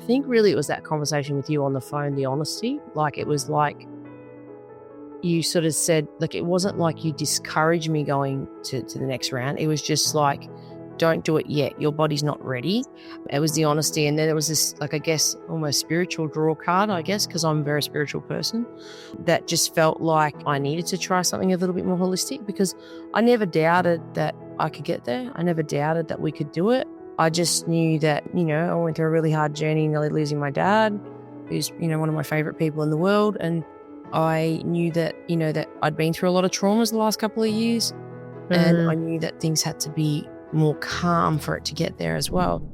think really it was that conversation with you on the phone, the honesty. Like it was like you sort of said, like it wasn't like you discouraged me going to the next round. It was just like, don't do it yet. Your body's not ready. It was the honesty. And then there was this, like, I guess, almost spiritual draw card, I guess, because I'm a very spiritual person, that just felt like I needed to try something a little bit more holistic, because I never doubted that I could get there. I never doubted that we could do it. I just knew that, I went through a really hard journey, nearly losing my dad, who's, one of my favorite people in the world. And I knew that, that I'd been through a lot of traumas the last couple of years. And I knew that things had to be more calm for it to get there as well.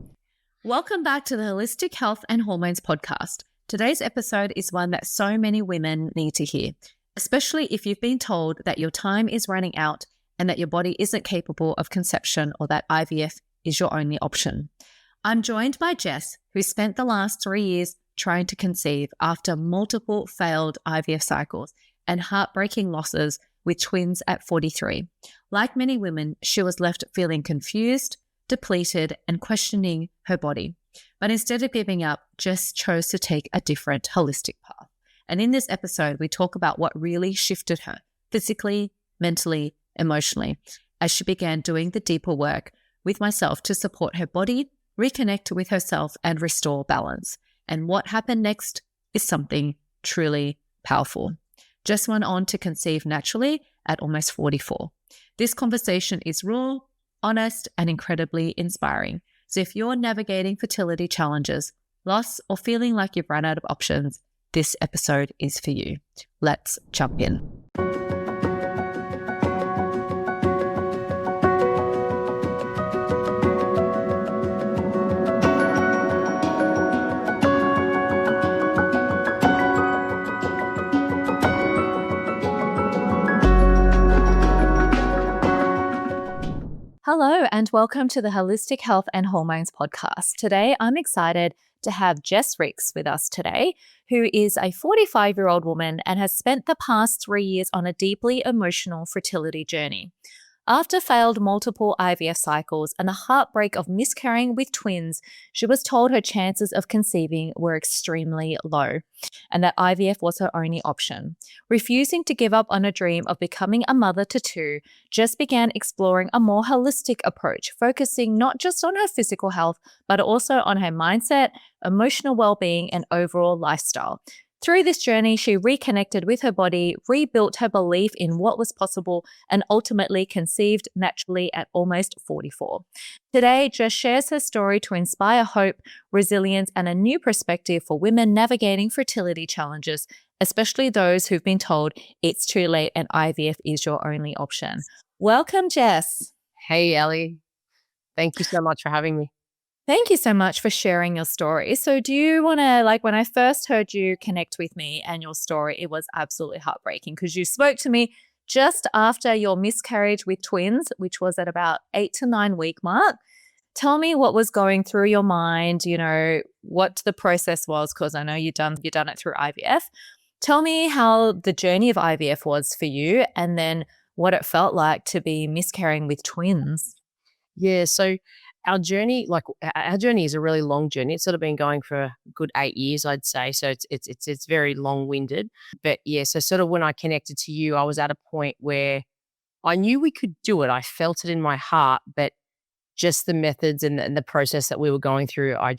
Welcome back to the Holistic Health and Hormones podcast. Today's episode is one that so many women need to hear, especially if you've been told that your time is running out and that your body isn't capable of conception, or that IVF is your only option. I'm joined by Jess, who spent the last 3 years trying to conceive after multiple failed IVF cycles and heartbreaking losses with twins at 43. Like many women, she was left feeling confused, depleted, and questioning her body. But instead of giving up, Jess chose to take a different holistic path. And in this episode, we talk about what really shifted her physically, mentally, emotionally, as she began doing the deeper work with myself to support her body, reconnect with herself, and restore balance. And what happened next is something truly powerful. Jess went on to conceive naturally at almost 44. This conversation is raw, honest, and incredibly inspiring. So if you're navigating fertility challenges, loss, or feeling like you've run out of options, this episode is for you. Let's jump in. Hello and welcome to the Holistic Health and Hormones podcast. Today, I'm excited to have Jess Ricks with us today, who is a 45-year-old woman and has spent the past 3 years on a deeply emotional fertility journey. After failed multiple IVF cycles and the heartbreak of miscarrying with twins, she was told her chances of conceiving were extremely low and that IVF was her only option. Refusing to give up on a dream of becoming a mother to two, Jess began exploring a more holistic approach, focusing not just on her physical health, but also on her mindset, emotional well-being, and overall lifestyle. Through this journey, she reconnected with her body, rebuilt her belief in what was possible, and ultimately conceived naturally at almost 44. Today, Jess shares her story to inspire hope, resilience, and a new perspective for women navigating fertility challenges, especially those who've been told it's too late and IVF is your only option. Welcome, Jess. Hey, Ellie. Thank you so much for having me. Thank you so much for sharing your story. So do you want to, when I first heard you connect with me and your story, it was absolutely heartbreaking because you spoke to me just after your miscarriage with twins, which was at about 8 to 9 week mark. Tell me what was going through your mind, what the process was, because I know you've done it through IVF. Tell me how the journey of IVF was for you and then what it felt like to be miscarrying with twins. Yeah, so our journey is a really long journey. It's sort of been going for a good 8 years, I'd say. So it's very long-winded. But yeah, so sort of when I connected to you, I was at a point where I knew we could do it. I felt it in my heart, but just the methods and the process that we were going through, I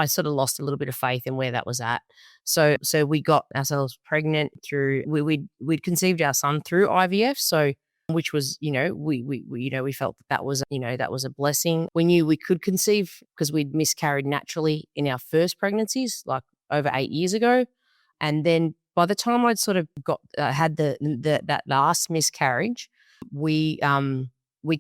sort of lost a little bit of faith in where that was at. So we got ourselves pregnant through we'd conceived our son through IVF. So which was, we felt that was a blessing. We knew we could conceive because we'd miscarried naturally in our first pregnancies, like over 8 years ago. And then by the time I'd sort of had that last miscarriage, I'd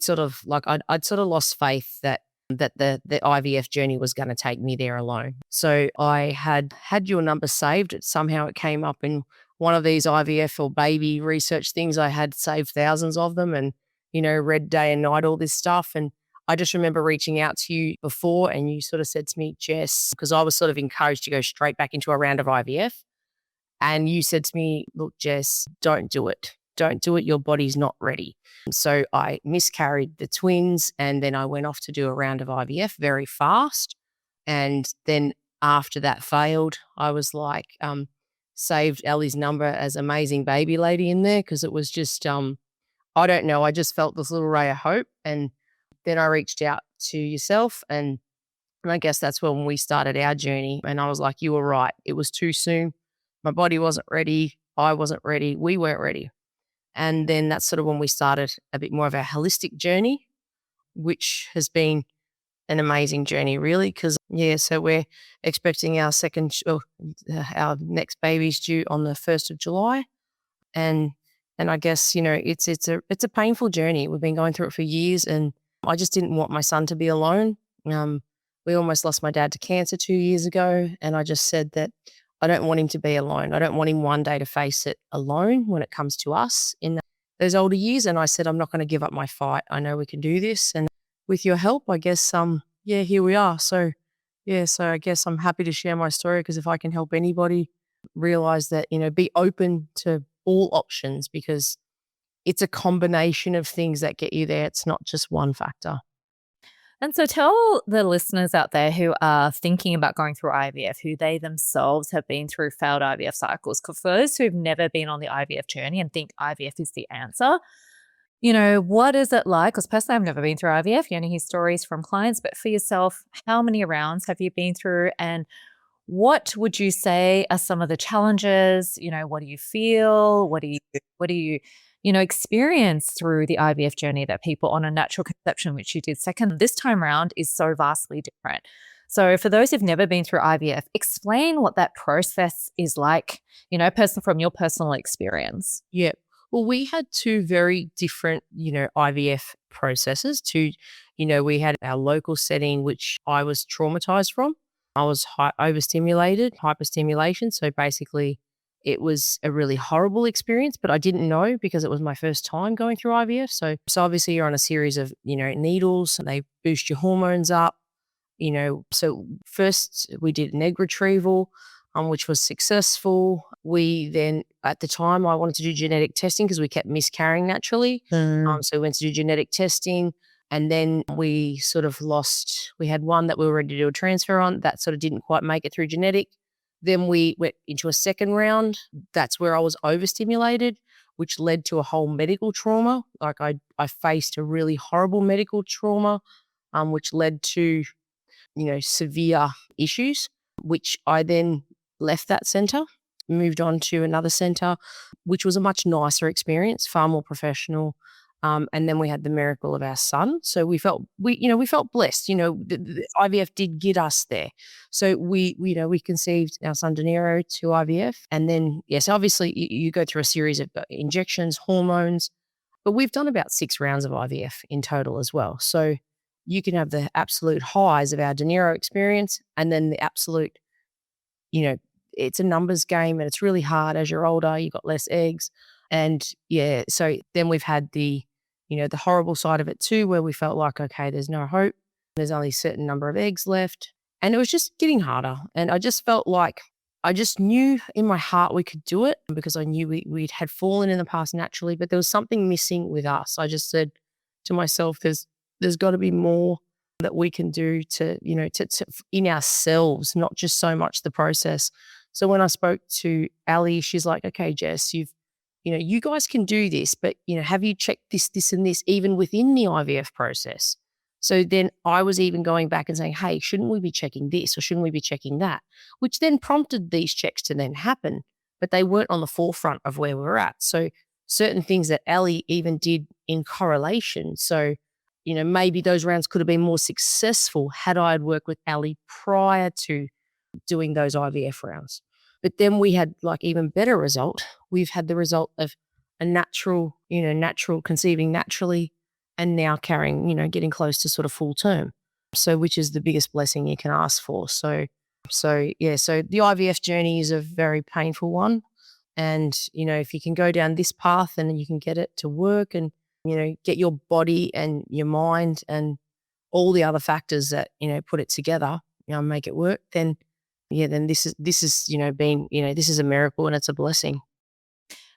sort of lost faith that the IVF journey was going to take me there alone. So I had your number saved. Somehow it came up in one of these IVF or baby research things. I had saved thousands of them and, read day and night, all this stuff. And I just remember reaching out to you before and you sort of said to me, Jess, because I was sort of encouraged to go straight back into a round of IVF. And you said to me, look, Jess, don't do it. Don't do it. Your body's not ready. So I miscarried the twins and then I went off to do a round of IVF very fast. And then after that failed, I was like, saved Ellie's number as amazing baby lady in there because it was just, I don't know, I just felt this little ray of hope. And then I reached out to yourself and I guess that's when we started our journey. And I was like, you were right. It was too soon. My body wasn't ready. I wasn't ready. We weren't ready. And then that's sort of when we started a bit more of a holistic journey, which has been an amazing journey, really. Because so we're expecting our next baby's due on the 1st of July, and I guess it's a painful journey. We've been going through it for years, and I just didn't want my son to be alone. We almost lost my dad to cancer 2 years ago, and I just said that I don't want him to be alone. I don't want him one day to face it alone when it comes to us in those older years. And I said, I'm not going to give up my fight. I know we can do this. And with your help, I guess, here we are. So I guess I'm happy to share my story because if I can help anybody realize that, be open to all options because it's a combination of things that get you there. It's not just one factor. And so tell the listeners out there who are thinking about going through IVF, who they themselves have been through failed IVF cycles. For those who've never been on the IVF journey and think IVF is the answer, what is it like? Because personally, I've never been through IVF. You only hear stories from clients, but for yourself, how many rounds have you been through? And what would you say are some of the challenges? What do you feel? What do you experience through the IVF journey that people on a natural conception, which you did second this time around, is so vastly different. So for those who've never been through IVF, explain what that process is like, from your personal experience. Yeah. Well, we had two very different, IVF processes. We had our local setting, which I was traumatized from. I was overstimulated, hyperstimulation. So basically, it was a really horrible experience, but I didn't know because it was my first time going through IVF. So obviously you're on a series of, needles. They boost your hormones up, So first we did an egg retrieval, which was successful. We then, at the time, I wanted to do genetic testing because we kept miscarrying naturally. So we went to do genetic testing. And then we sort of we had one that we were ready to do a transfer on that sort of didn't quite make it through genetic. Then we went into a second round. That's where I was overstimulated, which led to a whole medical trauma. Like I faced a really horrible medical trauma, which led to, severe issues, which I then left that center, moved on to another center, which was a much nicer experience, far more professional. And then we had the miracle of our son. So we felt blessed. The IVF did get us there. So we conceived our son De Niro to IVF. And then, yes, obviously you go through a series of injections, hormones, but we've done about 6 rounds of IVF in total as well. So you can have the absolute highs of our De Niro experience and then the absolute, it's a numbers game and it's really hard as you're older, you've got less eggs. And so then we've had the horrible side of it too, where we felt like, okay, there's no hope. There's only a certain number of eggs left. And it was just getting harder. And I just felt like I just knew in my heart we could do it because I knew we had fallen in the past naturally, but there was something missing with us. I just said to myself, there's got to be more that we can do to in ourselves, not just so much the process. So when I spoke to Ali, she's like, okay, Jess, you guys can do this, but, have you checked this, and this, even within the IVF process? So then I was even going back and saying, hey, shouldn't we be checking this or shouldn't we be checking that? Which then prompted these checks to then happen, but they weren't on the forefront of where we're at. So certain things that Ali even did in correlation. So, maybe those rounds could have been more successful had I had worked with Ali prior to doing those IVF rounds. But then we had like even better result. We've had the result of a natural conceiving naturally and now carrying, getting close to sort of full term. So which is the biggest blessing you can ask for. So the IVF journey is a very painful one. And, if you can go down this path and you can get it to work and, get your body and your mind and all the other factors that, put it together, make it work, then this is this is a miracle and it's a blessing.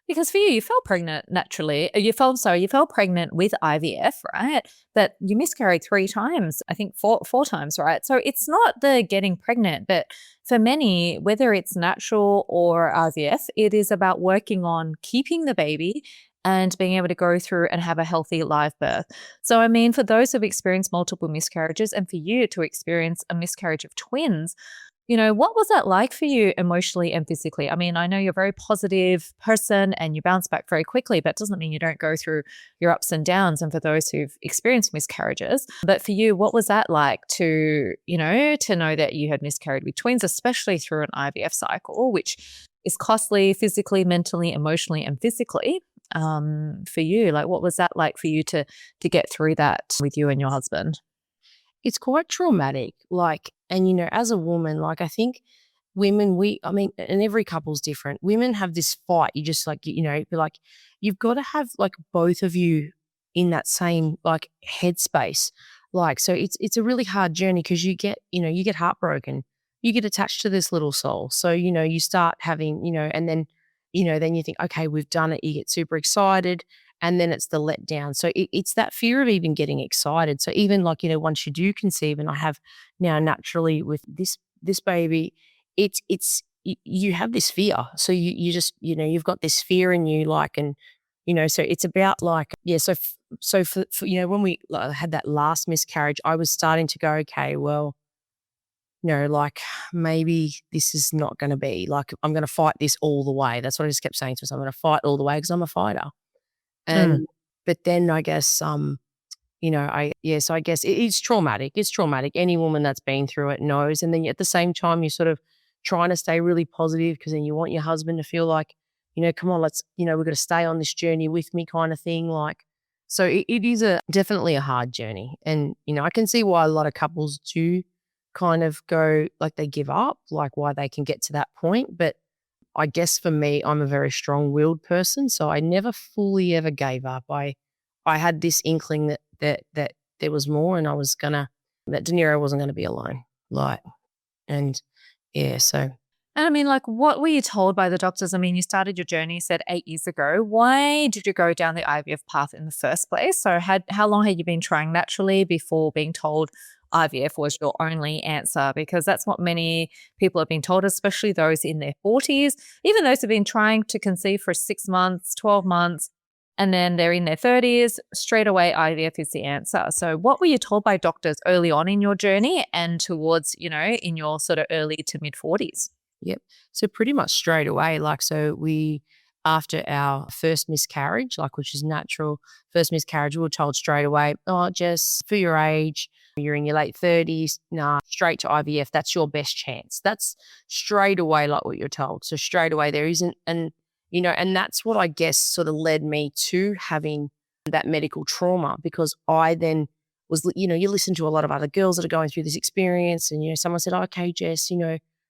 Because for you, you fell pregnant naturally. You fell pregnant with IVF, right? But you miscarried 3 times, I think four times, right? So it's not the getting pregnant, but for many, whether it's natural or IVF, it is about working on keeping the baby and being able to go through and have a healthy live birth. So, I mean, for those who've experienced multiple miscarriages and for you to experience a miscarriage of twins, what was that like for you emotionally and physically? I mean, I know you're a very positive person and you bounce back very quickly, but it doesn't mean you don't go through your ups and downs. And for those who've experienced miscarriages, but for you, what was that like to know that you had miscarried with twins, especially through an IVF cycle, which is costly physically, mentally, emotionally, and physically, for you? Like, what was that like for you to get through that with you and your husband? It's quite traumatic. And as a woman, I think women, and every couple's different. Women have this fight. You just you've got to have both of you in that same headspace. So it's a really hard journey because you get heartbroken. You get attached to this little soul. So, you start having, and then you think, okay, we've done it. You get super excited. And then it's the letdown. So it's that fear of even getting excited. So even once you do conceive, and I have now naturally with this baby, you have this fear. So you just, you've got this fear in you, so it's about yeah. So for when we had that last miscarriage, I was starting to go, okay, well, maybe this is not going to be I'm going to fight this all the way. That's what I just kept saying to myself. I'm going to fight all the way because I'm a fighter. Mm. But then I guess, so I guess it's traumatic. It's traumatic. Any woman that's been through it knows. And then at the same time, you're sort of trying to stay really positive because then you want your husband to feel like, come on, let's, we've got to stay on this journey with me kind of thing. So it is definitely a hard journey. And, I can see why a lot of couples do kind of go, they give up, why they can get to that point. But I guess for me, I'm a very strong-willed person, so I never fully ever gave up. I had this inkling that there was more, and that De Niro wasn't going to be alone. And yeah, so And I mean, what were you told by the doctors? I mean, you started your journey, you said 8 years ago. Why did you go down the IVF path in the first place? So how long had you been trying naturally before being told IVF was your only answer? Because that's what many people have been told, especially those in their 40s, even those who've been trying to conceive for 6 months, 12 months, and then they're in their 30s, straight away IVF is the answer. So what were you told by doctors early on in your journey and towards, in your sort of early to mid 40s? yep. So pretty much straight away, after our first miscarriage, which is natural, first miscarriage, we were told straight away, oh, Jess, for your age, you're in your late 30s, nah, straight to IVF, that's your best chance. That's straight away what you're told. So straight away there isn't, and that's what I guess sort of led me to having that medical trauma because I then was, you listen to a lot of other girls that are going through this experience and, someone said, oh, okay, Jess,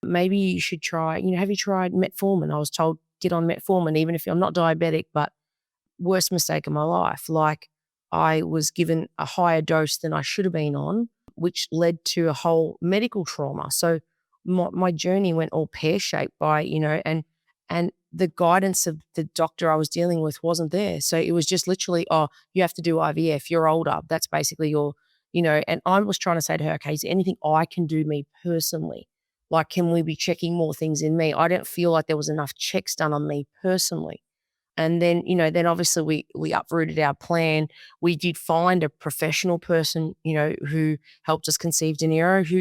maybe you should try, have you tried metformin? I was told, get on metformin, even if I'm not diabetic, but worst mistake of my life. I was given a higher dose than I should have been on, which led to a whole medical trauma. So my journey went all pear-shaped by, and the guidance of the doctor I was dealing with wasn't there. So it was just literally, oh, you have to do IVF, you're older. That's basically your, and I was trying to say to her, okay, is there anything I can do me personally? Can we be checking more things in me? I didn't feel like there was enough checks done on me personally. And then, then obviously we uprooted our plan. We did find a professional person, who helped us conceive De Niro, who,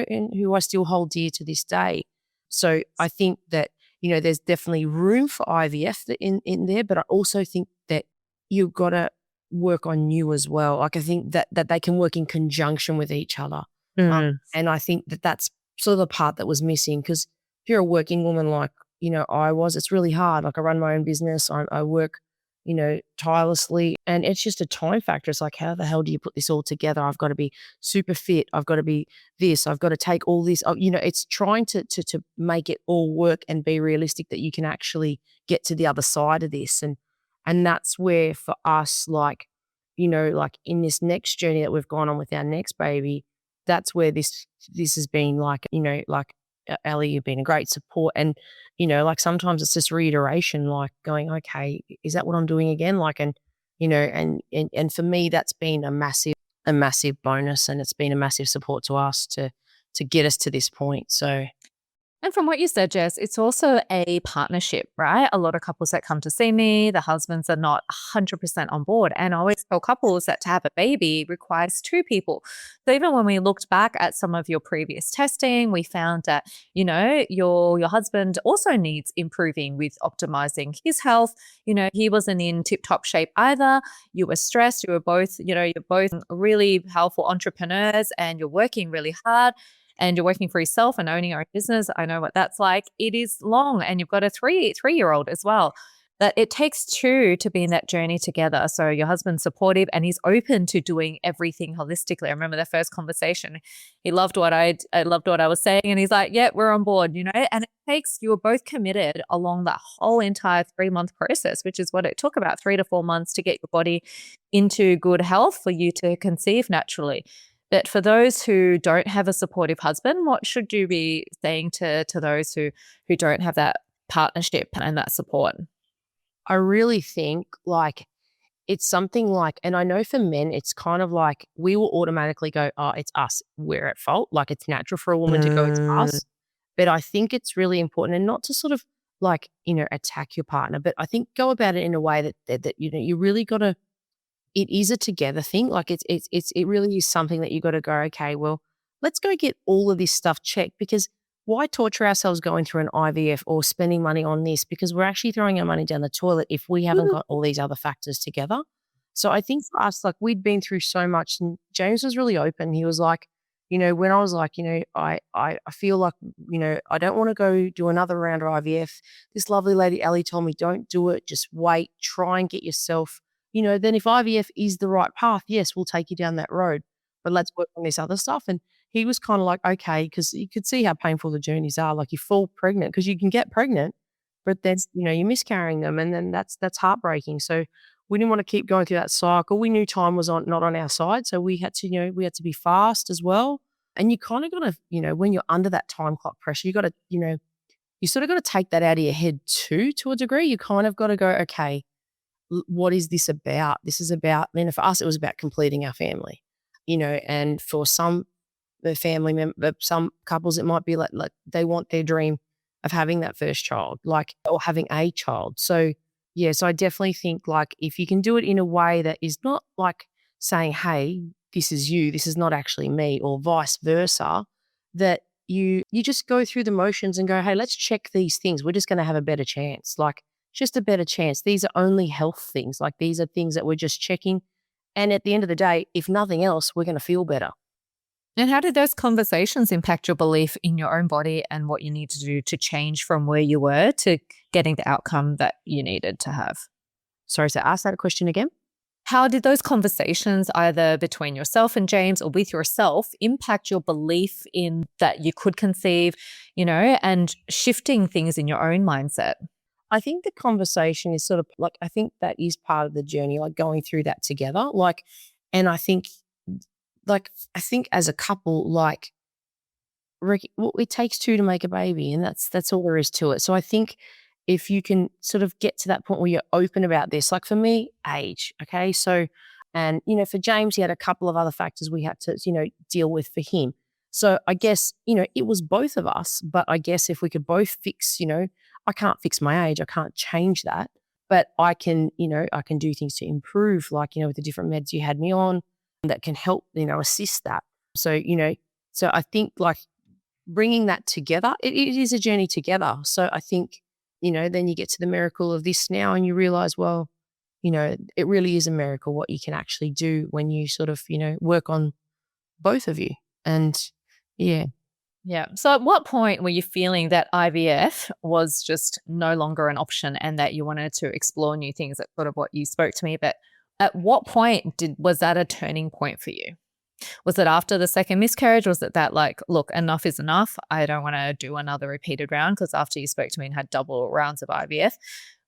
and who I still hold dear to this day. So I think that, there's definitely room for IVF in there, but I also think that you've got to work on you as well. I think that they can work in conjunction with each other. And I think that that's sort of the part that was missing because if you're a working woman I was, it's really hard. I run my own business. I work, tirelessly. And it's just a time factor. It's how the hell do you put this all together? I've got to be super fit. I've got to be this. I've got to take all this. It's trying to make it all work and be realistic that you can actually get to the other side of this. And that's where for us, in this next journey that we've gone on with our next baby, that's where this has been Ellie, you've been a great support. And, like sometimes it's just reiteration, like going, okay, is that what I'm doing again? Like, and for me, that's been a massive bonus, and it's been a massive support to us to get us to this point. So And from what you said, Jess, it's also a partnership, right? A lot of couples that come to see me, the husbands are not 100% on board. And I always tell couples that to have a baby requires two people. So even when we looked back at some of your previous testing, we found that, your husband also needs improving with optimizing his health. He wasn't in tip-top shape either. You were stressed. You were both, you're both really powerful entrepreneurs and you're working really hard. And you're working for yourself and owning your own business. I know what that's like. It is long, and you've got a three-year-old as well. That it takes two to be in that journey together. So your husband's supportive and he's open to doing everything holistically. I remember the first conversation. He loved what I loved what I was saying, and he's like, "Yeah, we're on board." And it takes, you were both committed along that whole entire 3-month process, which is what it took, about 3 to 4 months to get your body into good health for you to conceive naturally. But for those who don't have a supportive husband, what should you be saying to those who don't have that partnership and that support? I really think like it's something like, and I know for men, it's kind of like we will automatically go, oh, it's us. We're at fault. Like it's natural for a woman to go, it's us. But I think it's really important, and not to sort of like, attack your partner, but I think go about it in a way that you really got to, it is a together thing. Like it really is something that you got to go, okay, well, let's go get all of this stuff checked, because why torture ourselves going through an IVF or spending money on this? Because we're actually throwing our money down the toilet if we haven't got all these other factors together. So I think for us, like we'd been through so much, and James was really open. He was like, when I was like, I feel like, I don't want to go do another round of IVF. This lovely lady, Ellie, told me, don't do it. Just wait, try and get yourself, then if IVF is the right path, yes, we'll take you down that road, but let's work on this other stuff. And he was kind of like, okay, because you could see how painful the journeys are. Like you fall pregnant, because you can get pregnant, but then, you're miscarrying them, and then that's heartbreaking. So we didn't want to keep going through that cycle. We knew time was not on our side. So we had to, we had to be fast as well. And you kind of got to, when you're under that time clock pressure, you got to, you sort of got to take that out of your head too, to a degree. You kind of got to go, okay, what is this about? This is about, for us, it was about completing our family, and for some family member, some couples, it might be like they want their dream of having that first child, like, or having a child. So, yeah, so I definitely think like if you can do it in a way that is not like saying, hey, this is you, this is not actually me, or vice versa, that you just go through the motions and go, hey, let's check these things. We're just going to have a better chance. Like, just a better chance. These are only health things. Like these are things that we're just checking. And at the end of the day, if nothing else, we're going to feel better. And how did those conversations impact your belief in your own body and what you need to do to change from where you were to getting the outcome that you needed to have? Sorry, so ask that question again. How did those conversations, either between yourself and James or with yourself, impact your belief in that you could conceive, and shifting things in your own mindset? I think the conversation is sort of like, I think that is part of the journey, like going through that together. Like, and I think as a couple, like, well, it takes two to make a baby, and that's all there is to it. So I think if you can sort of get to that point where you're open about this, like for me, age, okay? So, and, for James, he had a couple of other factors we had to, deal with for him. So I guess, it was both of us, but I guess if we could both fix, I can't fix my age, I can't change that, but I can do things to improve, like, with the different meds you had me on that can help, assist that. So, so I think like bringing that together, it is a journey together. So I think, then you get to the miracle of this now and you realize, well, it really is a miracle what you can actually do when you sort of, work on both of you. And yeah. Yeah. So at what point were you feeling that IVF was just no longer an option and that you wanted to explore new things? That's sort of what you spoke to me. But at what point was that a turning point for you? Was it after the second miscarriage? Was it that like, look, enough is enough. I don't want to do another repeated round? Because after you spoke to me and had double rounds of IVF,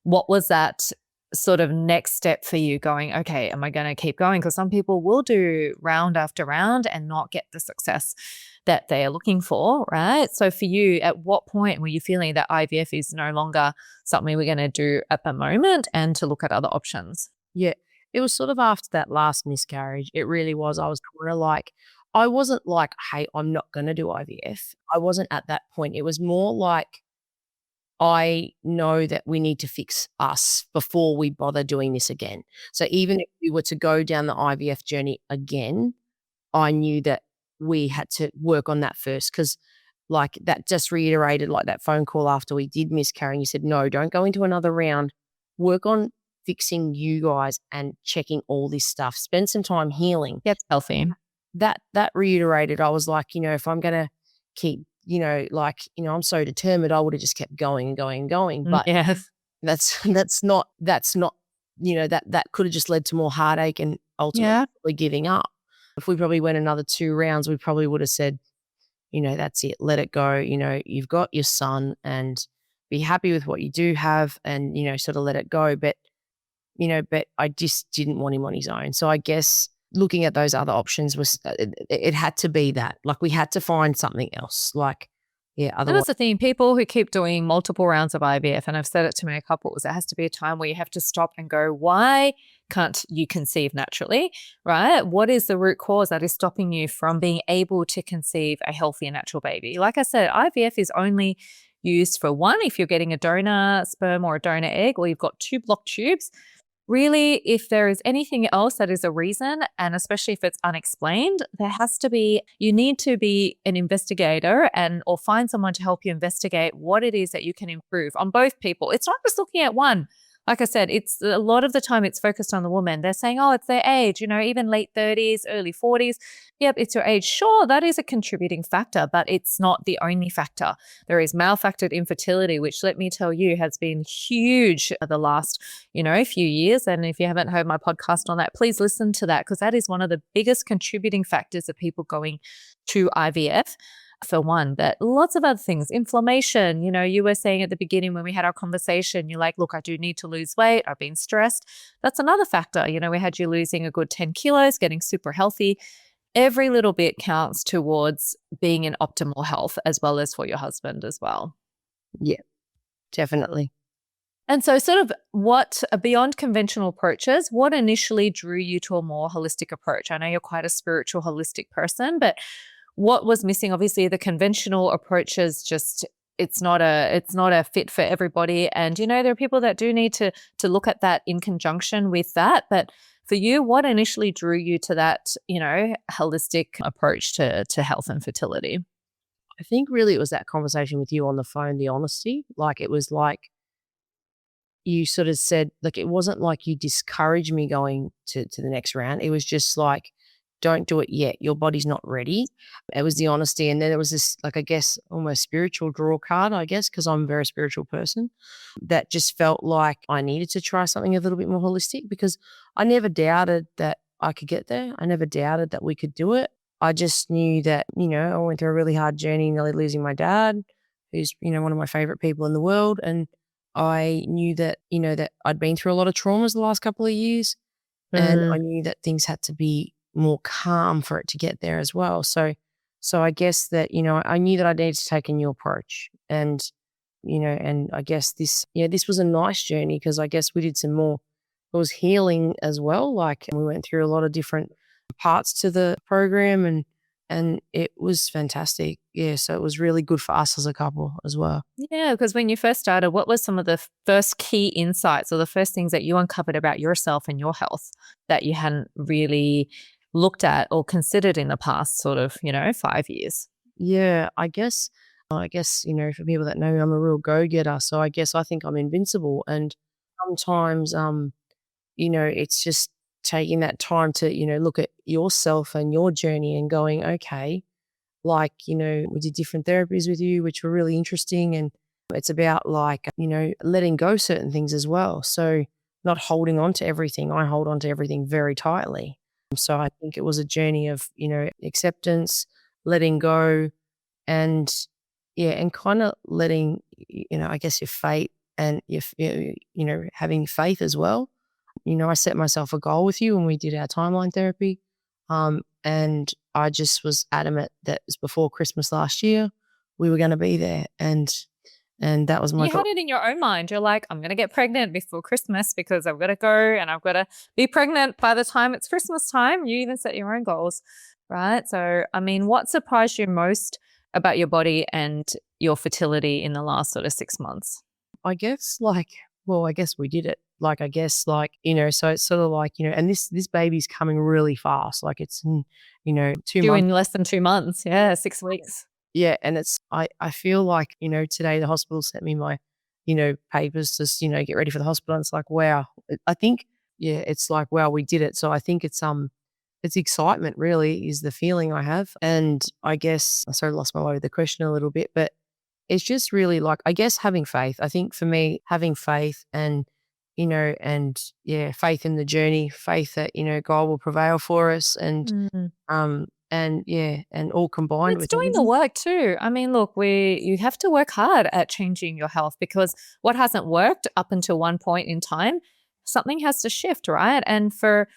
what was that sort of next step for you going, okay, am I going to keep going? Because some people will do round after round and not get the success that they are looking for, right? So for you, at what point were you feeling that IVF is no longer something we're going to do at the moment and to look at other options? Yeah. It was sort of after that last miscarriage. It really was. I was kind of like, I wasn't like, hey, I'm not going to do IVF. I wasn't at that point. It was more like, I know that we need to fix us before we bother doing this again. So even if we were to go down the IVF journey again, I knew that we had to work on that first because, like, that just reiterated, like, that phone call after we did miscarry and you said, "No, don't go into another round. Work on fixing you guys and checking all this stuff. Spend some time healing." Yep, healthy. That reiterated, I was like, if I'm gonna keep, I'm so determined, I would have just kept going and going and going. But Yes. that's not, that could have just led to more heartache and Yeah. ultimately giving up. If we probably went another 2 rounds, we probably would have said, "That's it, let it go. You've got your son and be happy with what you do have and, sort of let it go." But I just didn't want him on his own. So I guess looking at those other options was, it had to be that. Like, we had to find something else. Like, yeah, And otherwise. that's the thing, people who keep doing multiple rounds of IVF, and I've said it to many couples, there has to be a time where you have to stop and go, why can't you conceive naturally, right? What is the root cause that is stopping you from being able to conceive a healthy and natural baby? Like I said, IVF is only used for one, if you're getting a donor sperm or a donor egg, or you've got 2 block tubes. Really, if there is anything else that is a reason, and especially if it's unexplained, you need to be an investigator or find someone to help you investigate what it is that you can improve on both people. It's not just looking at one. Like I said, it's a lot of the time it's focused on the woman. They're saying, oh, it's their age, even late 30s, early 40s. Yep, it's your age. Sure, that is a contributing factor, but it's not the only factor. There is male-factored infertility, which, let me tell you, has been huge the last, few years. And if you haven't heard my podcast on that, please listen to that, because that is one of the biggest contributing factors of people going to IVF. For one, but lots of other things, inflammation. You were saying at the beginning when we had our conversation, you're like, look, I do need to lose weight. I've been stressed. That's another factor. We had you losing a good 10 kilos, getting super healthy. Every little bit counts towards being in optimal health, as well as for your husband as well. Yeah, definitely. And so sort of beyond conventional approaches, what initially drew you to a more holistic approach? I know you're quite a spiritual, holistic person, but what was missing? Obviously, the conventional approaches it's not a fit for everybody. And there are people that do need to look at that in conjunction with that. But for you, what initially drew you to that, holistic approach to health and fertility? I think really it was that conversation with you on the phone, the honesty. Like, it was like you sort of said, like, it wasn't like you discouraged me going to the next round. It was just like, don't do it yet. Your body's not ready. It was the honesty. And then there was this, like, I guess, almost spiritual draw card, I guess, because I'm a very spiritual person, that just felt like I needed to try something a little bit more holistic, because I never doubted that I could get there. I never doubted that we could do it. I just knew that, I went through a really hard journey, nearly losing my dad, who's, one of my favorite people in the world. And I knew that, that I'd been through a lot of traumas the last couple of years. And I knew that things had to be more calm for it to get there as well. So I guess that, I knew that I needed to take a new approach. And, and I guess this was a nice journey, because I guess we did some more, it was healing as well. Like, we went through a lot of different parts to the program, and it was fantastic. Yeah. So it was really good for us as a couple as well. Yeah, because when you first started, what was some of the first key insights or the first things that you uncovered about yourself and your health that you hadn't really looked at or considered in the past sort of, 5 years? Yeah, I guess, for people that know me, I'm a real go-getter. So I guess I think I'm invincible. And sometimes, it's just taking that time to, look at yourself and your journey and going, okay, like, we did different therapies with you, which were really interesting. And it's about, like, letting go certain things as well. So not holding on to everything. I hold on to everything very tightly. So I think it was a journey of, acceptance, letting go, and yeah, and kind of letting, I guess, your fate and if, having faith as well. I set myself a goal with you when we did our timeline therapy. And I just was adamant that it was before Christmas last year, we were going to be there. And that was my You goal. had it in your own mind. You're like, I'm going to get pregnant before Christmas because I've got to go and I've got to be pregnant by the time it's Christmas time. You even set your own goals, right? So, I mean, what surprised you most about your body and your fertility in the last sort of 6 months? I guess I guess we did it. So it's sort of like, and this baby's coming really fast. Like it's, 2 Due months. in less than 2 months. Yeah, 6 weeks. Yeah. And I feel like, today the hospital sent me my, papers to, get ready for the hospital. And it's like, wow, I think, yeah, it's like, wow, we did it. So I think it's excitement really is the feeling I have. And I guess I sort of lost my way with the question a little bit, but it's just really like, I guess having faith. I think for me, having faith and, faith in the journey, faith that, God will prevail for us and all combined It's with doing the everything. work too. I mean, look, you have to work hard at changing your health because what hasn't worked up until one point in time, something has to shift, right? And for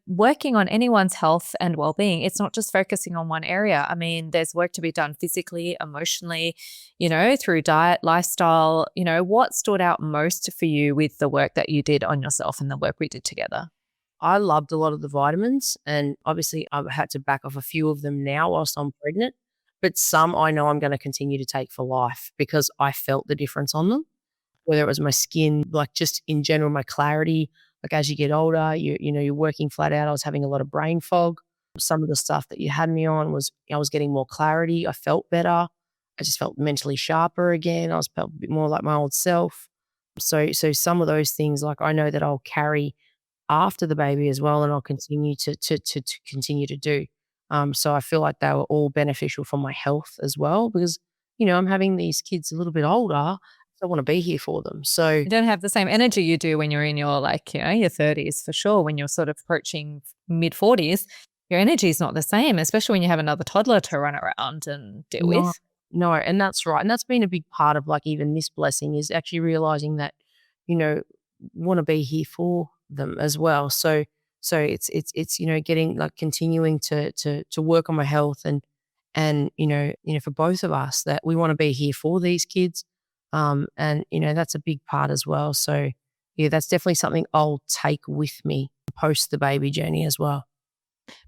working on anyone's health and well-being, it's not just focusing on one area. I mean, there's work to be done physically, emotionally, through diet, lifestyle. What stood out most for you with the work that you did on yourself and the work we did together? I loved a lot of the vitamins, and obviously I've had to back off a few of them now whilst I'm pregnant, but some I know I'm going to continue to take for life because I felt the difference on them. Whether it was my skin, like just in general, my clarity. Like as you get older, you're working flat out. I was having a lot of brain fog. Some of the stuff that you had me on was I was getting more clarity. I felt better. I just felt mentally sharper again. Felt a bit more like my old self. So some of those things, like I know that I'll carry after the baby as well, and I'll continue to continue to do. So I feel like they were all beneficial for my health as well because, I'm having these kids a little bit older. So I want to be here for them. So You don't have the same energy you do when you're in your your 30s for sure. When you're sort of approaching mid 40s, your energy is not the same, especially when you have another toddler to run around and deal no, with. no, and that's right. And that's been a big part of like even this blessing is actually realizing that, you know, want to be here for them as well. So it's getting like continuing to work on my health and for both of us that we want to be here for these kids. And that's a big part as well. So yeah, that's definitely something I'll take with me post the baby journey as well.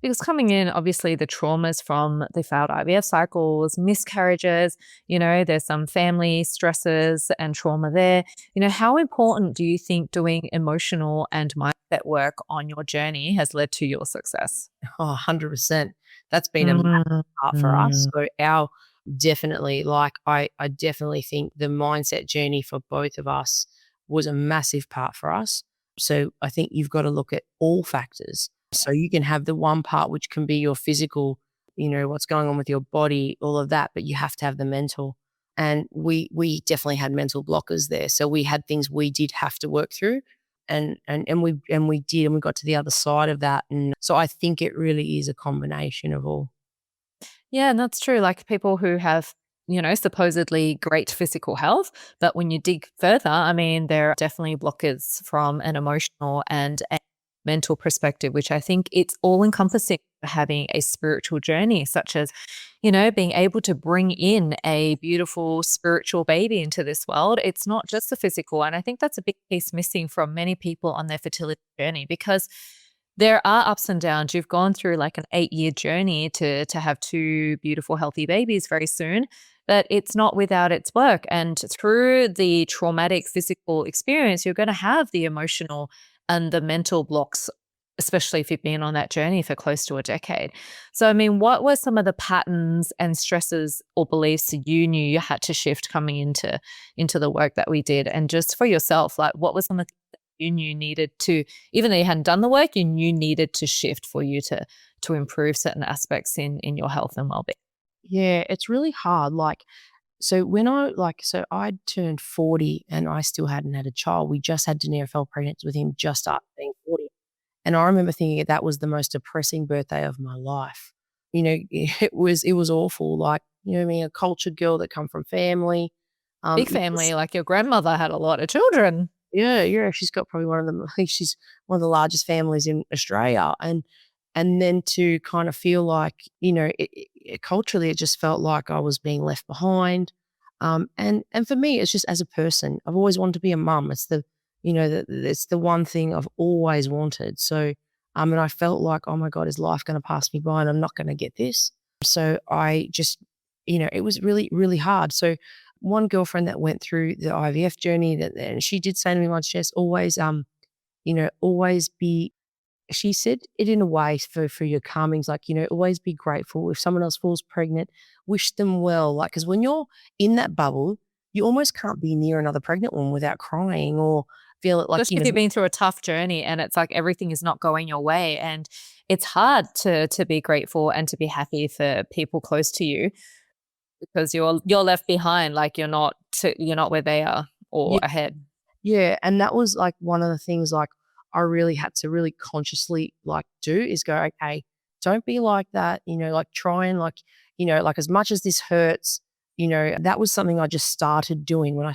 Because coming in, obviously, the traumas from the failed IVF cycles, miscarriages, there's some family stresses and trauma there. How important do you think doing emotional and mindset work on your journey has led to your success? Oh, 100%. That's been a massive part for us. Mm. So definitely, like I definitely think the mindset journey for both of us was a massive part for us. So I think you've got to look at all factors. So you can have the one part which can be your physical, what's going on with your body, all of that, but you have to have the mental. And we definitely had mental blockers there. So we had things we did have to work through and we did, and we got to the other side of that. And so I think it really is a combination of all. Yeah, and that's true. Like people who have, supposedly great physical health, but when you dig further, I mean, there are definitely blockers from an emotional and a mental perspective, which I think it's all encompassing for having a spiritual journey, such as, being able to bring in a beautiful spiritual baby into this world. It's not just the physical. And I think that's a big piece missing from many people on their fertility journey because there are ups and downs. You've gone through like an 8-year journey to have 2 beautiful, healthy babies very soon, but it's not without its work. And through the traumatic physical experience, you're going to have the emotional and the mental blocks, especially if you've been on that journey for close to a decade. So, I mean, what were some of the patterns and stresses or beliefs you knew you had to shift coming into the work that we did? And just for yourself, like what was some of the things that you knew needed to, even though you hadn't done the work, you knew needed to shift for you to improve certain aspects in your health and well-being? Yeah, it's really hard. So I'd turned 40 and I still hadn't had a child. We just had Daenerys fell pregnant with him just after being 40. And I remember thinking that was the most depressing birthday of my life. It was awful. Like, I mean, a cultured girl that come from family. Big family, like your grandmother had a lot of children. Yeah, she's got probably one of them. I think she's one of the largest families in Australia, and then to kind of feel like, culturally, it just felt like I was being left behind. And for me, it's just as a person, I've always wanted to be a mum. It's it's the one thing I've always wanted. So, and I felt like, oh my God, is life going to pass me by, and I'm not going to get this? So I just, it was really, really hard. So one girlfriend that went through the IVF journey, and she did say to me once, Jess, always, always be, she said it in a way for your calmings, like, always be grateful. If someone else falls pregnant, wish them well. Like, because when you're in that bubble, you almost can't be near another pregnant one without crying or feel it like, Just because you've been through a tough journey and it's like everything is not going your way. And it's hard to be grateful and to be happy for people close to you because you're left behind, like you're not where they are or ahead. Yeah, and that was like one of the things like I really had to really consciously like do is go, okay, don't be like that, like try and like, like as much as this hurts, that was something I just started doing when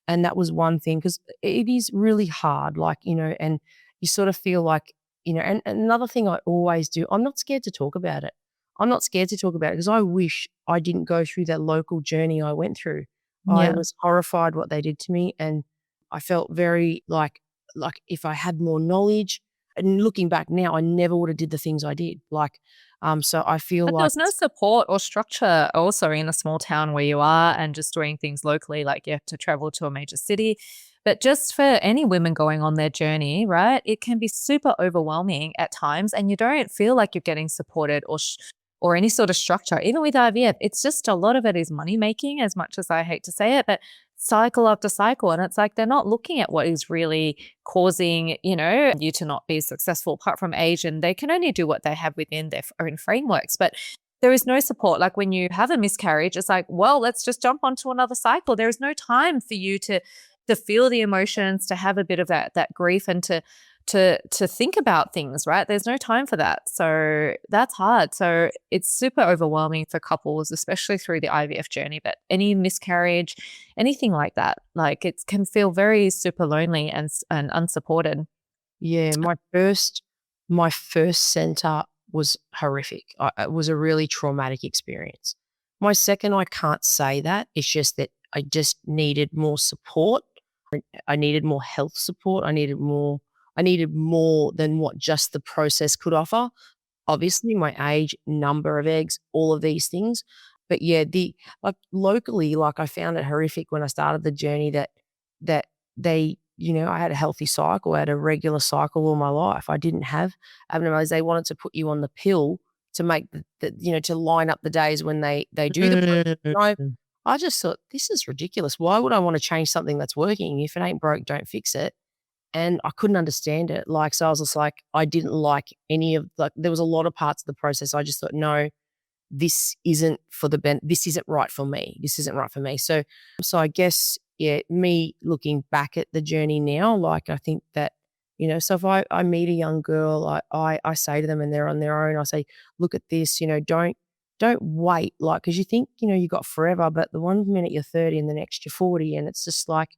and that was one thing because it is really hard, like, and you sort of feel like, and another thing I always do, I'm not scared to talk about it. I'm not scared to talk about it because I wish I didn't go through that local journey I went through. I Yeah. was horrified what they did to me, and I felt very like if I had more knowledge, and looking back now, I never would have did the things I did. Like, so I feel But there like was no support or structure also in a small town where you are and just doing things locally, like you have to travel to a major city. But just for any women going on their journey, right, it can be super overwhelming at times and you don't feel like you're getting supported or any sort of structure. Even with IVF, it's just a lot of it is money making, as much as I hate to say it, but cycle after cycle. And it's like they're not looking at what is really causing, you to not be successful apart from age. And they can only do what they have within their own frameworks. But there is no support. Like when you have a miscarriage, it's like, well, let's just jump onto another cycle. There is no time for you to feel the emotions, to have a bit of that grief and to think about things, right? There's no time for that. So that's hard. So it's super overwhelming for couples, especially through the IVF journey, but any miscarriage, anything like that, like it can feel very super lonely and unsupported. yeah, my first center was horrific. It was a really traumatic experience. My second, I can't say that. It's just that I just needed more support. I needed more health support. I needed more than what just the process could offer. Obviously, my age, number of eggs, all of these things. But yeah, like locally, like I found it horrific when I started the journey that they, I had a healthy cycle, I had a regular cycle all my life. I didn't have abnormalities. They wanted to put you on the pill to make to line up the days when they do the I just thought, this is ridiculous. Why would I want to change something that's working? If it ain't broke, don't fix it. And I couldn't understand it. Like, so I was just like, I didn't like any of like, there was a lot of parts of the process. I just thought, no, this isn't this isn't right for me. This isn't right for me. So I guess, yeah, me looking back at the journey now, like I think that, so if I meet a young girl, I say to them and they're on their own, I say, look at this, don't wait, like, because you think, you got forever, but the one minute you're 30 and the next you're 40, and it's just like,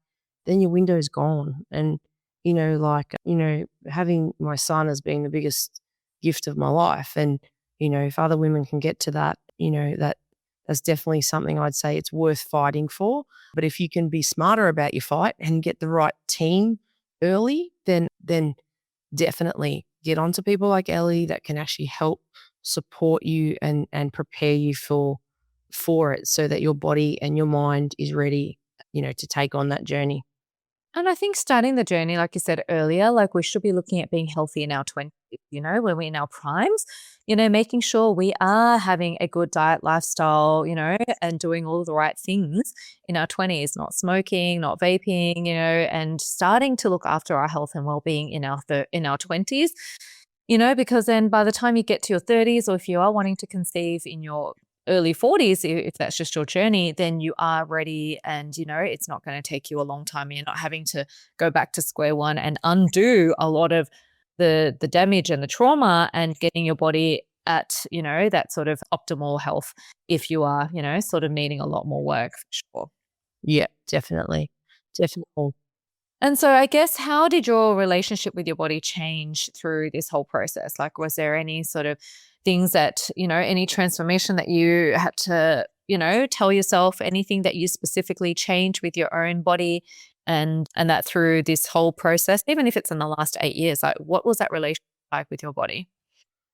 then your window's gone. And, having my son as being the biggest gift of my life. And, if other women can get to that, that's definitely something I'd say it's worth fighting for. But if you can be smarter about your fight and get the right team early, then definitely get onto people like Ellie that can actually help support you and prepare you for it so that your body and your mind is ready, to take on that journey. And I think starting the journey, like you said earlier, like we should be looking at being healthy in our 20s, when we're in our primes, making sure we are having a good diet, lifestyle, and doing all the right things in our 20s, not smoking, not vaping, and starting to look after our health and well-being in our 20s, because then by the time you get to your 30s, or if you are wanting to conceive in your early 40s, if that's just your journey, then you are ready and, it's not going to take you a long time. You're not having to go back to square one and undo a lot of the damage and the trauma and getting your body at, that sort of optimal health if you are, sort of needing a lot more work for sure. Yeah, definitely. Definitely. And so I guess, how did your relationship with your body change through this whole process? Like, was there any sort of things that, any transformation that you had to, tell yourself, anything that you specifically changed with your own body, and that through this whole process, even if it's in the last 8 years, like what was that relationship like with your body?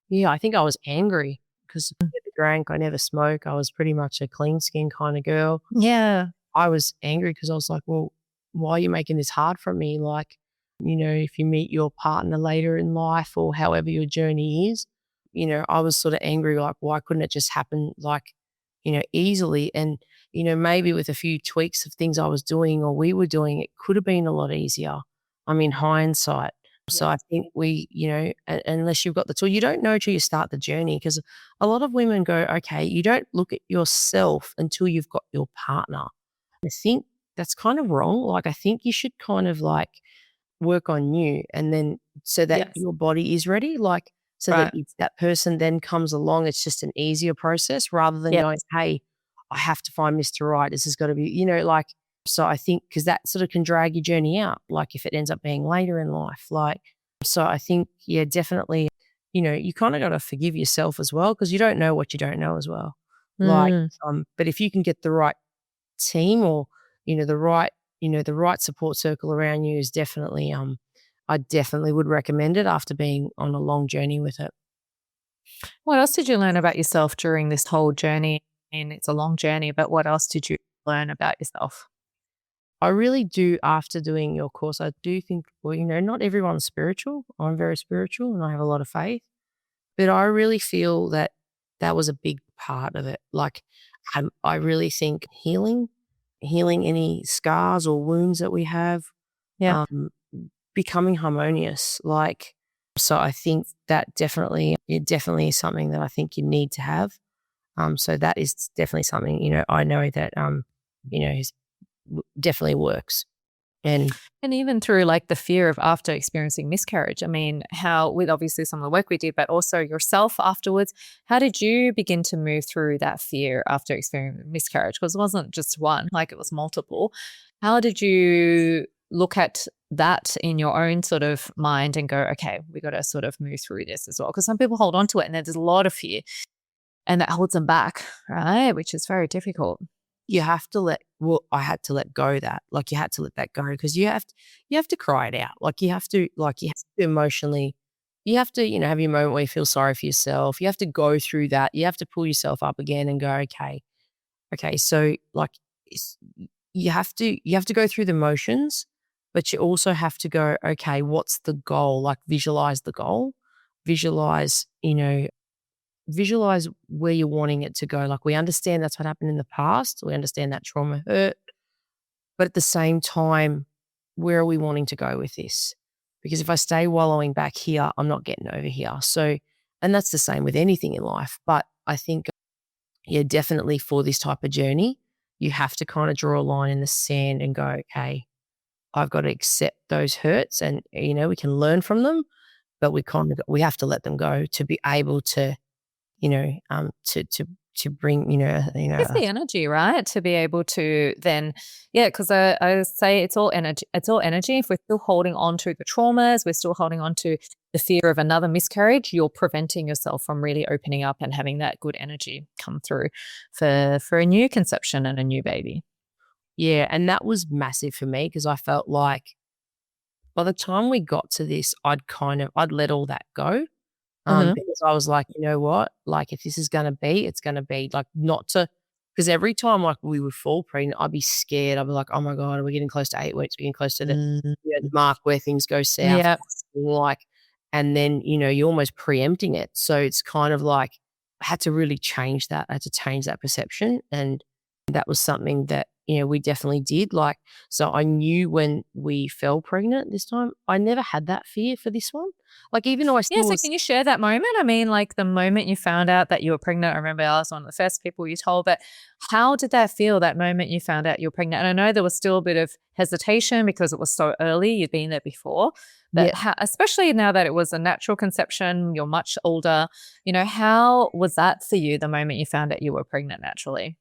Yeah, I think I was angry because I never drank, I never smoked, I was pretty much a clean skin kinda girl. Yeah. I was angry because I was like, "Well, why are you making this hard for me?" Like, if you meet your partner later in life or however your journey is, I was sort of angry, like, why couldn't it just happen, like, easily? And, maybe with a few tweaks of things I was doing or we were doing, it could have been a lot easier. I mean, hindsight. So Yeah. I think we, unless you've got the tool, you don't know till you start the journey because a lot of women go, okay, you don't look at yourself until you've got your partner. I think that's kind of wrong. Like, I think you should kind of like work on you and then so that Yes. your body is ready, like, so that Right. if that person then comes along, it's just an easier process rather than Yes. going, "Hey, I have to find Mr. Right. This has got to be," like, so I think because that sort of can drag your journey out, like if it ends up being later in life, like, so I think, yeah, definitely, you kind of got to forgive yourself as well because you don't know what you don't know as well. Like, Mm. but if you can get the right team or, the right support circle around you is definitely, I definitely would recommend it after being on a long journey with it. What else did you learn about yourself during this whole journey? And it's a long journey, but what else did you learn about yourself? I really do after doing your course, I do think, well, not everyone's spiritual. I'm very spiritual and I have a lot of faith, but I really feel that that was a big part of it. Like, I really think healing any scars or wounds that we have, Yeah. um, becoming harmonious, like, so I think that definitely it definitely is something that I think you need to have. So that is definitely something, I know that, is definitely works. And And even through like the fear of after experiencing miscarriage, I mean, how with obviously some of the work we did, but also yourself afterwards, how did you begin to move through that fear after experiencing miscarriage? Because it wasn't just one, like it was multiple. How did you look at that in your own sort of mind and go, okay, we got to sort of move through this as well? Because some people hold on to it and there's a lot of fear and that holds them back, right? Which is very difficult. you have to I had to let go that, like, you had to let that go because you have to cry it out. Like, you have to emotionally, you have to, have your moment where you feel sorry for yourself. You have to go through that. You have to pull yourself up again and go, okay, okay, so, like, it's you have to go through the motions, but you also have to go, okay, what's the goal? Like, visualize the goal. Visualize, visualize where you're wanting it to go. Like, we understand that's what happened in the past. We understand that trauma hurt, but at the same time, where are we wanting to go with this? Because if I stay wallowing back here, I'm not getting over here. So, and that's the same with anything in life. But I think, yeah, definitely for this type of journey, you have to kind of draw a line in the sand and go, okay, I've got to accept those hurts and, we can learn from them, but we have to let them go to be able to, to bring, It's the energy, right? To be able to then, yeah, because I say it's all energy. It's all energy. If we're still holding on to the traumas, we're still holding on to the fear of another miscarriage, you're preventing yourself from really opening up and having that good energy come through for a new conception and a new baby. yeah. And that was massive for me because I felt like by the time we got to this, I'd let all that go. Hmm. Because I was like, "You know what? Like, if this is gonna be, it's gonna be." Like, not to, because every time, like, we would fall pregnant, I'd be scared. I'd be like, "Oh my god, we're getting close to 8 weeks. We're getting close to the, Mm. the mark where things go south." Yeah. Like, and then, you're almost preempting it. So it's kind of like I had to really change that. I had to change that perception, and that was something that, we definitely did. Like, so I knew when we fell pregnant this time, I never had that fear for this one. Like, even though I Yeah, still so was. can you share that moment? I mean, like the moment you found out that you were pregnant, I remember I was one of the first people you told, but how did that feel that moment you found out you were pregnant? And I know there was still a bit of hesitation because it was so early, you'd been there before, but Yeah. how, especially now that it was a natural conception, you're much older, how was that for you the moment you found out you were pregnant naturally?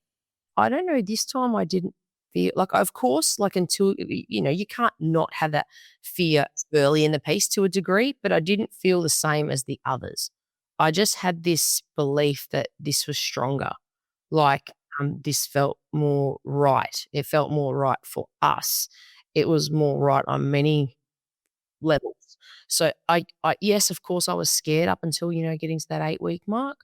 I don't know, this time I didn't fear. Like, of course, like until, you can't not have that fear early in the piece to a degree, but I didn't feel the same as the others. I just had this belief that this was stronger. Like, this felt more right. It felt more right for us. It was more right on many levels. So yes, of course, I was scared up until, getting to that 8-week mark,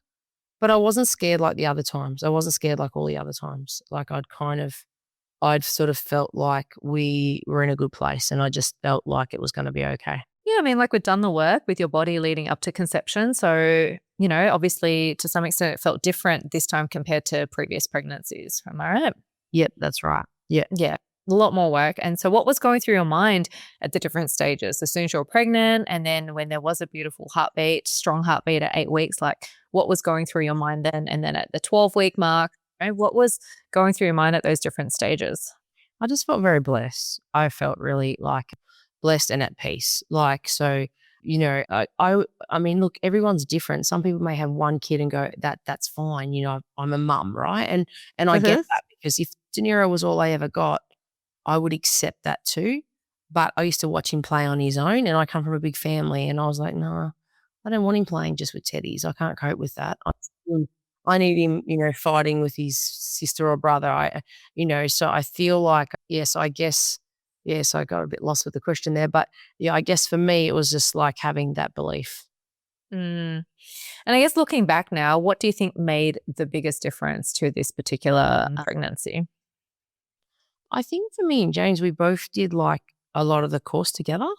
but I wasn't scared like the other times. I wasn't scared like all the other times. Like, I'd sort of felt like we were in a good place, and I just felt like it was gonna be okay. Yeah, I mean, like we've done the work with your body leading up to conception. So, obviously to some extent it felt different this time compared to previous pregnancies. Am I right? Yep, that's right. Yeah. Yeah, a lot more work. And so what was going through your mind at the different stages? As soon as you were pregnant, and then when there was a beautiful heartbeat, strong heartbeat at 8 weeks, like what was going through your mind then? And then at the 12-week mark, what was going through your mind at those different stages? I just felt very blessed. I felt really, like, blessed and at peace. Like, so, I mean, look, everyone's different. Some people may have one kid and go, that's fine. I'm a mum, right? And I get Mhm. that, because if De Niro was all I ever got, I would accept that too. But I used to watch him play on his own, and I come from a big family, and I was like, no, I don't want him playing just with teddies. I can't cope with that. I need him, fighting with his sister or brother. So I feel like, yes, I guess, yes, I got a bit lost with the question there, but yeah, I guess for me, it was just like having that belief. Mm. And I guess looking back now, what do you think made the biggest difference to this particular pregnancy? I think for me and James, we both did like a lot of the course together.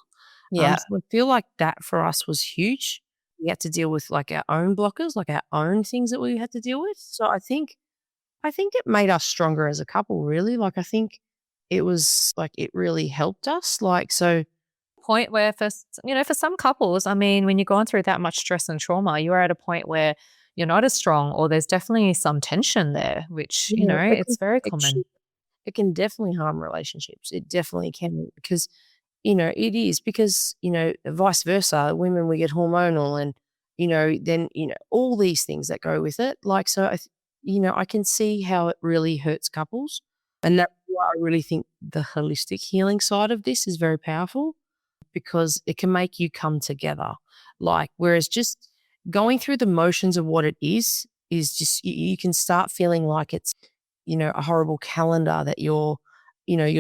Yeah. So I feel like that for us was huge. We had to deal with like our own blockers, like our own things that we had to deal with. So I think it made us stronger as a couple, really. Like, I think it was like it really helped us. Like, so Point where for some couples, I mean, when you're going through that much stress and trauma, you're at a point where you're not as strong, or there's definitely some tension there, which, yeah, it's very it common. it can definitely harm relationships. It definitely can, because it is, because, vice versa, women, we get hormonal, and, then, all these things that go with it. Like, so I can see how it really hurts couples. And that's why I really think the holistic healing side of this is very powerful, because it can make you come together. Like, whereas just going through the motions of what it is just, you can start feeling like it's, a horrible calendar that you're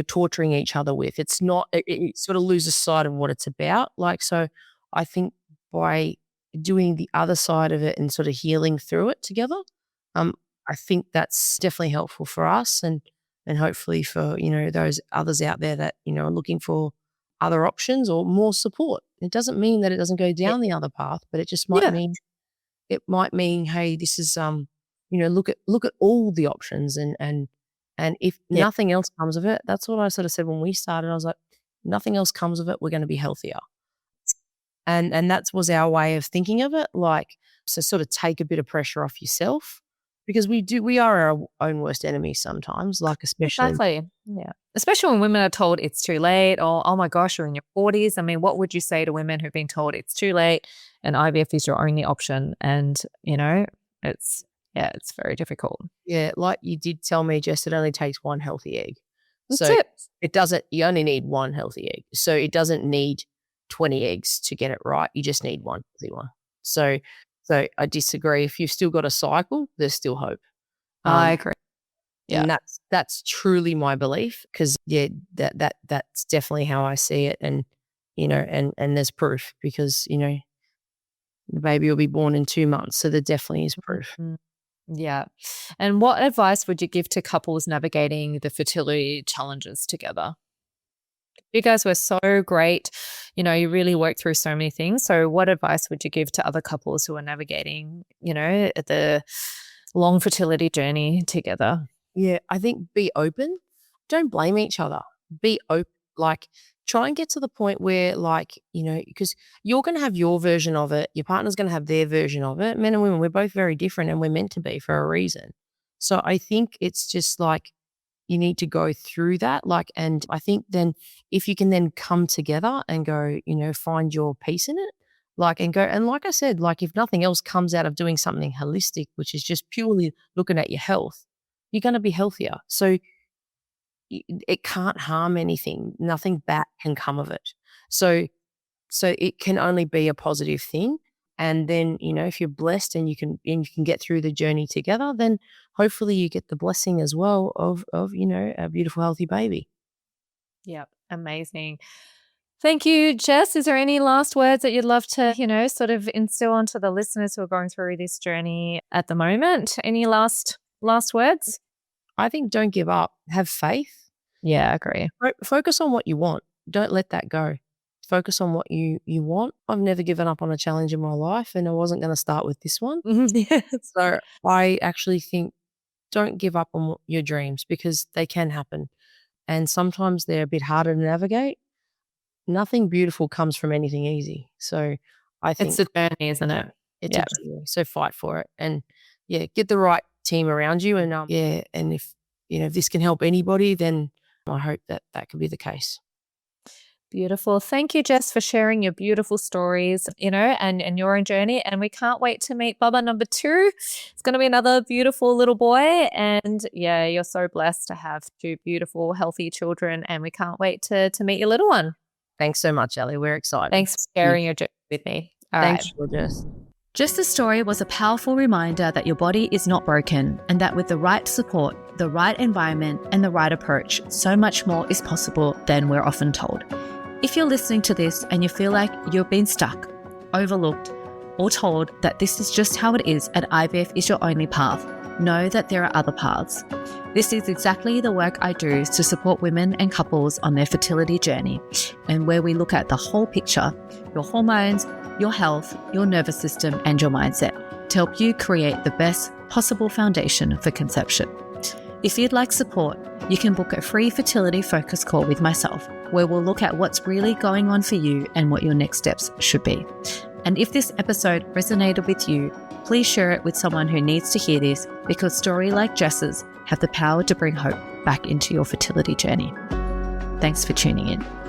torturing each other with. It's not, it sort of loses sight of what it's about. Like, so I think by doing the other side of it and sort of healing through it together, um, I think that's definitely helpful for us, and hopefully for, those others out there that, are looking for other options or more support. It doesn't mean that it doesn't go Yeah. down the other path, but it just Yeah. might mean, hey, this is, look at all the options, and if Yeah. nothing else comes of it, that's what I sort of said when we started. I was like, nothing else comes of it, we're gonna be healthier. And that was our way of thinking of it, like, so sort of take a bit of pressure off yourself, because we are our own worst enemies sometimes, like, especially. Exactly. Yeah. Especially when women are told it's too late, or, oh my gosh, you're in your 40s. I mean, what would you say to women who've been told it's too late and IVF is your only option? And, it's, yeah, it's very difficult. Yeah, like you did tell me, Jess, it only takes one healthy egg. That's So it. it doesn't, you only need one healthy egg. So it doesn't need 20 eggs to get it right. You just need one healthy one. So so I disagree. If you've still got a cycle, there's still hope. I Um, agree. Yeah. and that's truly my belief, because yeah, that's definitely how I see it. And and there's proof, because the baby will be born in 2 months. So there definitely is proof. Mm. Yeah. And what advice would you give to couples navigating the fertility challenges together? You guys were so great. You really worked through so many things. So what advice would you give to other couples who are navigating, the long fertility journey together? Yeah, I think be open. Don't blame each other. Be open. Like, try and get to the point where, like, because you're going to have your version of it, your partner's going to have their version of it. Men and women, we're both very different, and we're meant to be for a reason. So I think it's just like you need to go through that. Like, and I think then if you can then come together and go, find your peace in it, like, and go, and like I said, like, if nothing else comes out of doing something holistic, which is just purely looking at your health, you're going to be healthier. So it can't harm anything. Nothing bad can come of it. So it can only be a positive thing. And then, if you're blessed and you can get through the journey together, then hopefully you get the blessing as well of a beautiful, healthy baby. Yep. Amazing. Thank you, Jess. Is there any last words that you'd love to, sort of instill onto the listeners who are going through this journey at the moment? Any last words? I think don't give up. Have faith. Yeah, I agree. Focus on what you want. Don't let that go. Focus on what you want. I've never given up on a challenge in my life, and I wasn't going to start with this one. Yeah. So I actually think don't give up on your dreams, because they can happen. And sometimes they're a bit harder to navigate. Nothing beautiful comes from anything easy. So I think it's a journey, isn't it? It's a journey. So fight for it, and get the right team around you. And and if this can help anybody, then I hope that could be the case. Beautiful. Thank you, Jess, for sharing your beautiful stories, and your own journey. And we can't wait to meet Bubba number 2. It's going to be another beautiful little boy. And you're so blessed to have 2 beautiful, healthy children. And we can't wait to meet your little one. Thanks so much, Ellie. We're excited. Thanks for sharing your journey with me. Thanks, Jess. Jess's story was a powerful reminder that your body is not broken, and that with the right support, the right environment, and the right approach, so much more is possible than we're often told. If you're listening to this and you feel like you've been stuck, overlooked, or told that this is just how it is and IVF is your only path, know that there are other paths. This is exactly the work I do to support women and couples on their fertility journey, and where we look at the whole picture, your hormones, your health, your nervous system, and your mindset, to help you create the best possible foundation for conception. If you'd like support, you can book a free fertility focus call with myself, where we'll look at what's really going on for you and what your next steps should be. And if this episode resonated with you, please share it with someone who needs to hear this, because stories like Jess's have the power to bring hope back into your fertility journey. Thanks for tuning in.